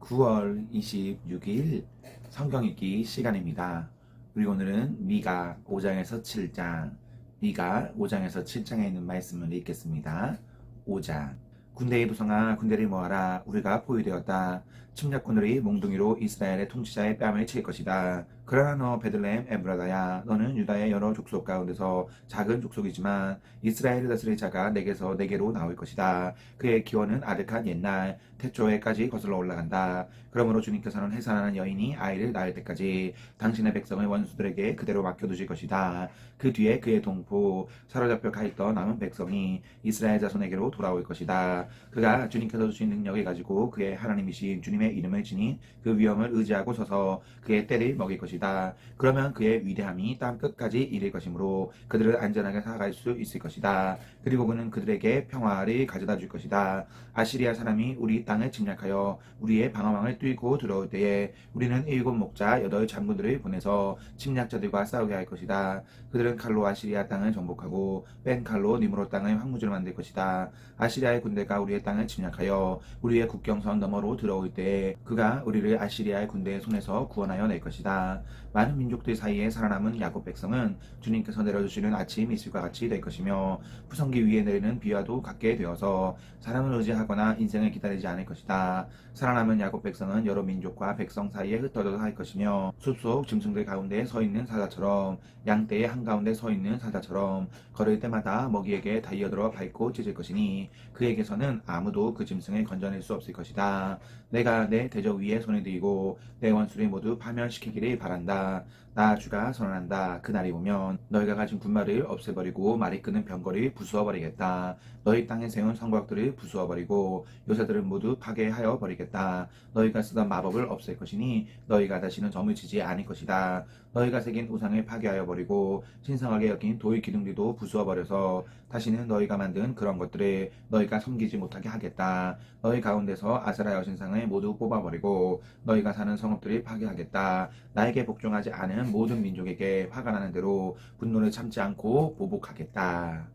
9월 26일 성경 읽기 시간입니다. 우리 오늘은 미가 5장에서 7장, 미가 5장에서 7장에 있는 말씀을 읽겠습니다. 5장. 군대의 부성아, 군대를 모아라. 우리가 포위되었다. 침략군들이 몽둥이로 이스라엘의 통치자의 뺨을 칠 것이다. 그러나 너 베들레헴 에브라다야, 너는 유다의 여러 족속 가운데서 작은 족속이지만 이스라엘을 다스릴 자가 내게서 내게로 나올 것이다. 그의 기원은 아득한 옛날 태초에까지 거슬러 올라간다. 그러므로 주님께서는 해산하는 여인이 아이를 낳을 때까지 당신의 백성을 원수들에게 그대로 맡겨두실 것이다. 그 뒤에 그의 동포 사로잡혀 가있던 남은 백성이 이스라엘 자손에게로 돌아올 것이다. 그가 주님께서 주신 능력을 가지고 그의 하나님이신 주님의 이름을 지닌 그 위엄을 의지하고 서서 그의 때를 먹일 것이다. 그러면 그의 위대함이 땅 끝까지 이를 것이므로 그들을 안전하게 살아갈 수 있을 것이다. 그리고 그는 그들에게 평화를 가져다 줄 것이다. 아시리아 사람이 우리 땅을 침략하여 우리의 방어망을 뚫고 들어올 때에 우리는 7 목자 8 장군들을 보내서 침략자들과 싸우게 할 것이다. 그들은 칼로 아시리아 땅을 정복하고 뺀 칼로 니므롯 땅을 황무지로 만들 것이다. 아시리아의 군대가 우리의 땅을 침략하여 우리의 국경선 너머로 들어올 때에 그가 우리를 아시리아의 군대의 손에서 구원하여 낼 것이다. 많은 민족들 사이에 살아남은 야곱 백성은 주님께서 내려주시는 아침 이슬과 같이 될 것이며 푸성기 위에 내리는 비와도 같게 되어서 사람을 의지하거나 인생을 기다리지 않을 것이다. 살아남은 야곱 백성은 여러 민족과 백성 사이에 흩어져서 할 것이며 숲속 짐승들 가운데 서 있는 사자처럼 양떼의 한가운데 서 있는 사자처럼 걸을 때마다 먹이에게 달려들어 밟고 찢을 것이니 그에게서는 아무도 그 짐승을 건져낼 수 없을 것이다. 내가 내 대적 위에 손을 들고 내 원수를 모두 파멸시키기를 바란다. 나 주가 선언한다. 그날이 오면 너희가 가진 군마를 없애버리고 말이 끄는 병거를 부수어버리겠다. 너희 땅에 세운 성곽들을 부수어버리고 요새들은 모두 파괴하여 버리겠다. 너희가 쓰던 마법을 없앨 것이니 너희가 다시는 점을 치지 않을 것이다. 너희가 새긴 우상을 파괴하여 버리고 신성하게 여긴 돌 기둥들도 부수어버려서 다시는 너희가 만든 그런 것들을 너희가 섬기지 못하게 하겠다. 너희 가운데서 아세라 여신상을 모두 뽑아버리고 너희가 사는 성읍들을 파괴하겠다. 나에게 복종하지 않은 모든 민족에게 화가 나는 대로 분노를 참지 않고 보복하겠다.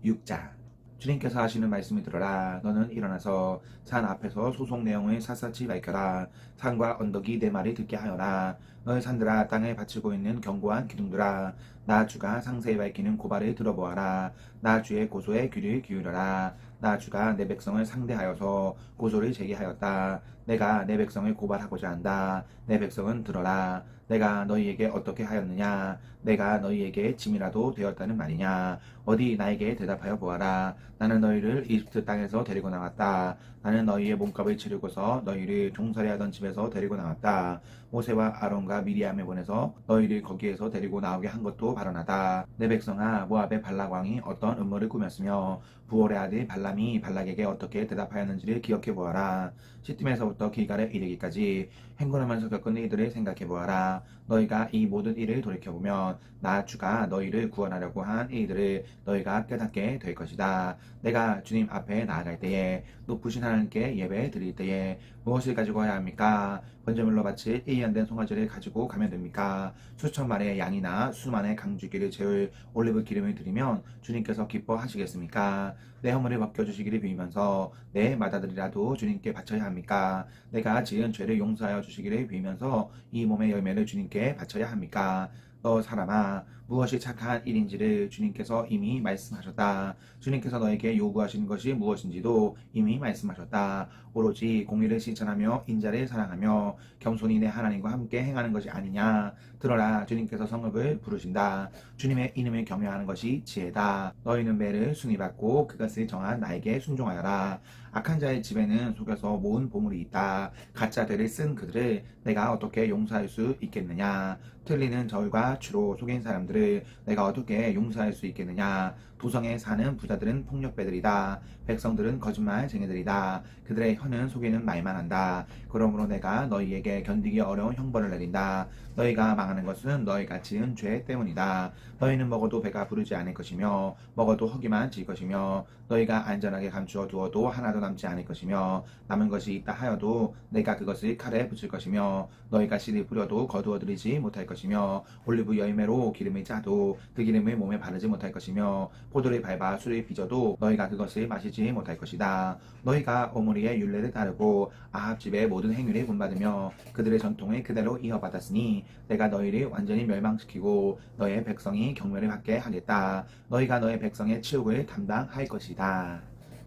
6장. 주님께서 하시는 말씀을 들어라. 너는 일어나서 산 앞에서 소송 내용을 샅샅이 밝혀라. 산과 언덕이 내 말을 듣게 하여라. 너희 산들아, 땅에 받치고 있는 견고한 기둥들아, 나 주가 상세히 밝히는 고발을 들어보아라. 나 주의 고소에 귀를 기울여라. 나 주가 내 백성을 상대하여서 고소를 제기하였다. 내가 내 백성을 고발하고자 한다. 내 백성은 들어라. 내가 너희에게 어떻게 하였느냐? 내가 너희에게 짐이라도 되었다는 말이냐? 어디 나에게 대답하여 보아라. 나는 너희를 이집트 땅에서 데리고 나왔다. 나는 너희의 몸값을 치르고서 너희를 종살이 하던 집에서 데리고 나왔다. 모세와 아론과 미리암을 보내서 너희를 거기에서 데리고 나오게 한 것도 바라나다. 내 백성아, 모압의 발락 왕이 어떤 음모를 꾸몄으며 부올의 아들 발람이 발락에게 어떻게 대답하였는지를 기억해 보아라. 시딤에서부터 길갈에 이르기까지 행군하면서 겪은 일들을 생각해 보아라. 너희가 이 모든 일을 돌이켜보면 나 주가 너희를 구원하려고 한 일들을 너희가 깨닫게 될 것이다. 내가 주님 앞에 나아갈 때에 높으신 하나님께 예배 드릴 때에 무엇을 가지고 가야 합니까? 번제물로 바칠 1년 된 송아지를 가지고 가면 됩니까? 수천 마리의 양이나 수만의 강쥐기를 재울 올리브 기름을 드리면 주님께서 기뻐하시겠습니까? 내 허물을 벗겨주시기를 빌면서 내 맏아들이라도 주님께 바쳐야 합니까? 내가 지은 죄를 용서하여 주시기를 빌면서 이 몸의 열매를 주님께 바쳐야 합니까? 너 사람아, 무엇이 착한 일인지를 주님께서 이미 말씀하셨다. 주님께서 너에게 요구하시는 것이 무엇인지도 이미 말씀하셨다. 오로지 공의를 실천하며 인자를 사랑하며 겸손히 내 하나님과 함께 행하는 것이 아니냐. 들어라, 주님께서 성읍을 부르신다. 주님의 이름을 경외하는 것이 지혜다. 너희는 매를 순위받고 그것을 정한 나에게 순종하여라. 악한 자의 집에는 속여서 모은 보물이 있다. 가짜 되를 쓴 그들을 내가 어떻게 용서할 수 있겠느냐. 틀리는 저울과 추로 속인 사람들을 내가 어떻게 용서할 수 있겠느냐. 도성에 사는 부자들은 폭력배들이다. 백성들은 거짓말쟁이들이다. 그들의 혀는 속이는 말만 한다. 그러므로 내가 너희에게 견디기 어려운 형벌을 내린다. 너희가 망하는 것은 너희가 지은 죄 때문이다. 너희는 먹어도 배가 부르지 않을 것이며 먹어도 허기만 질 것이며 너희가 안전하게 감추어 두어도 하나도 남지 않을 것이며 남은 것이 있다 하여도 내가 그것을 칼에 붙일 것이며 너희가 씨를 뿌려도 거두어 들이지 못할 것이며 올리브 열매로 기름을 짜도 그 기름을 몸에 바르지 못할 것이며 포도를 밟아 술을 빚어도 너희가 그것을 마시지 못할 것이다. 너희가 오므리의 율례를 따르고 아합 집의 모든 행위를 본받으며 그들의 전통을 그대로 이어받았으니 내가 너희를 완전히 멸망시키고 너의 백성이 경멸을 받게 하겠다. 너희가 너의 백성의 치욕을 담당할 것이다.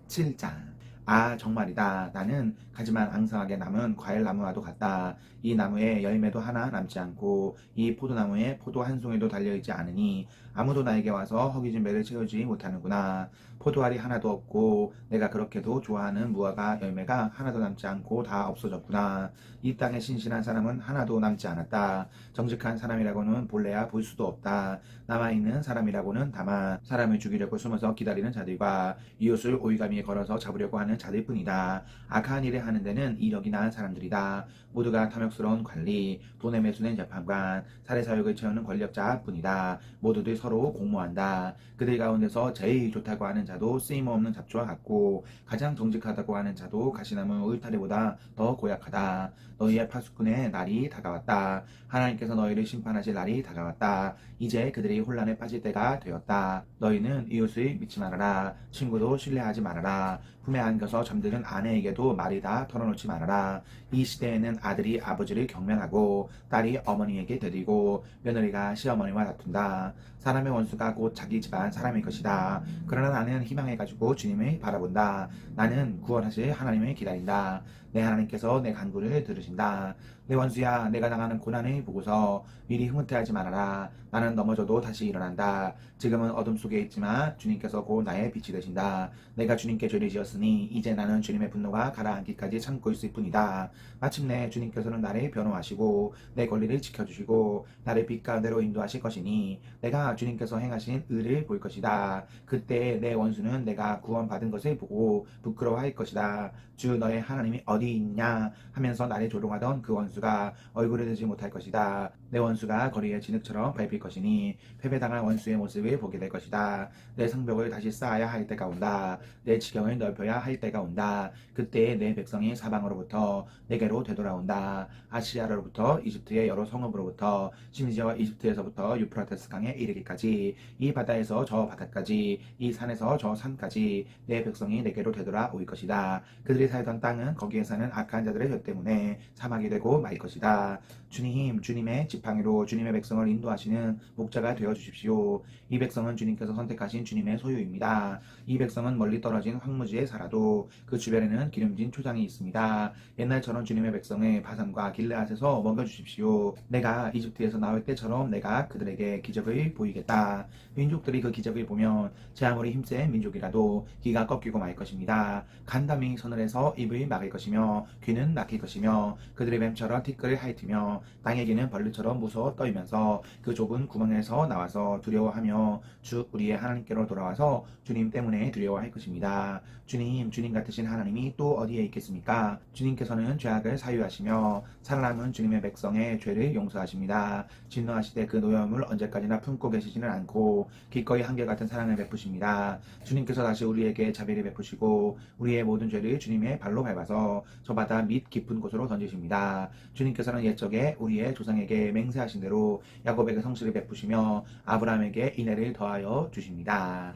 7장. 아 정말이다. 나는 가지만 앙상하게 남은 과일나무와도 같다. 이 나무에 열매도 하나 남지 않고 이 포도나무에 포도 한 송이도 달려있지 않으니 아무도 나에게 와서 허기진 배를 채우지 못하는구나. 포도알이 하나도 없고 내가 그렇게도 좋아하는 무화과 열매가 하나도 남지 않고 다 없어졌구나. 이 땅에 신실한 사람은 하나도 남지 않았다. 정직한 사람이라고는 볼래야 볼 수도 없다. 남아있는 사람이라고는 다만 사람을 죽이려고 숨어서 기다리는 자들과 이웃을 오이가미에 걸어서 잡으려고 하는 자들 뿐이다. 악한 일을 하는 데는 이력이 나은 사람들이다. 모두가 탐욕스러운 관리, 돈에 매수된 재판관, 살해사욕을 채우는 권력자 뿐이다. 모두들 서로 공모한다. 그들 가운데서 제일 좋다고 하는 자도 쓰임없는 잡초와 같고 가장 정직하다고 하는 자도 가시나무 울타리보다 더 고약하다. 너희의 파수꾼의 날이 다가왔다. 하나님께서 너희를 심판하실 날이 다가왔다. 이제 그들이 혼란에 빠질 때가 되었다. 너희는 이웃을 믿지 말아라. 친구도 신뢰하지 말아라. 품에 안겨서 잠드는 아내에게도 말이 다 털어놓지 말아라. 이 시대에는 아들이 아버지를 경멸하고 딸이 어머니에게 대들고 며느리가 시어머니와 다툰다. 사람의 원수가 곧 자기 집안 사람일 것이다. 그러나 나는 희망해가지고 주님을 바라본다. 나는 구원하실 하나님을 기다린다. 내 하나님께서 내 간구를 들으신다. 내 원수야, 내가 당하는 고난을 보고서 미리 흐뭇해하지 말아라. 나는 넘어져도 다시 일어난다. 지금은 어둠 속에 있지만 주님께서 곧 나의 빛이 되신다. 내가 주님께 죄를 지었으니 이제 나는 주님의 분노가 가라앉기까지 참고 있을 뿐이다. 마침내 주님께서는 나를 변호하시고 내 권리를 지켜주시고 나를 빛 가운데로 인도하실 것이니 내가 주님께서 행하신 의를 볼 것이다. 그때 내 원수는 내가 구원받은 것을 보고 부끄러워할 것이다. 주 너의 하나님이 어디 있냐 하면서 나를 조롱하던 그 원수가 얼굴을 들지 못할 것이다. 내 원수가 거리의 진흙처럼 밟힐 것이니 패배당한 원수의 모습을 보게 될 것이다. 내 성벽을 다시 쌓아야 할 때가 온다. 내 지경을 넓혀야 할 때가 온다. 그때 내 백성이 사방으로부터 내게로 되돌아온다. 아시아로부터 이집트의 여러 성읍으로부터 심지어 이집트에서부터 유프라테스 강에 이르기까지 이 바다에서 저 바다까지 이 산에서 저 산까지 내 백성이 내게로 되돌아올 것이다. 그들이 살던 땅은 거기에 사는 악한 자들의 혈 때문에 사막이 되고 말 것이다. 주님, 주님의 지팡이로 주님의 백성을 인도하시는 목자가 되어 주십시오. 이 백성은 주님께서 선택하신 주님의 소유입니다. 이 백성은 멀리 떨어진 황무지에 살아도 그 주변에는 기름진 초장이 있습니다. 옛날처럼 주님의 백성을 바산과 길르앗에서 먹여주십시오. 내가 이집트에서 나올 때처럼 내가 그들에게 기적을 보이겠다. 민족들이 그 기적을 보면 제 아무리 힘센 민족이라도 귀가 꺾이고 말 것입니다. 간담이 서늘해서 입을 막을 것이며 귀는 막힐 것이며 그들의 뱀처럼 티끌을 핥으며 땅의 기는 벌레처럼 무서워 떨면서 그 좁은 구멍에서 나와서 두려워하며 주 우리의 하나님께로 돌아와서 주님 때문에 두려워할 것입니다. 주님 같으신 하나님이 또 어디에 있겠습니까? 주님께서는 죄악을 사유하시며 살아남은 주님의 백성의 죄를 용서하십니다. 진노하시되 그 노여움을 언제까지나 품고 계시지는 않고 기꺼이 한결같은 사랑을 베푸십니다. 주님께서 다시 우리에게 자비를 베푸시고 우리의 모든 죄를 주님의 발로 밟아서 저 바다 밑 깊은 곳으로 던지십니다. 주님께서는 옛적에 우리의 조상에게 맹세하신 대로 야곱에게 성실을 베푸시며 아브라함에게 인애를 더하여 주십니다.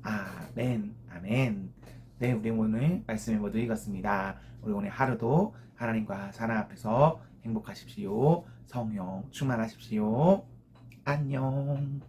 아멘, 아멘. 네, 우리 오늘 말씀을 모두 읽었습니다. 우리 오늘 하루도 하나님과 사랑 앞에서 행복하십시오. 성령 충만하십시오. 안녕.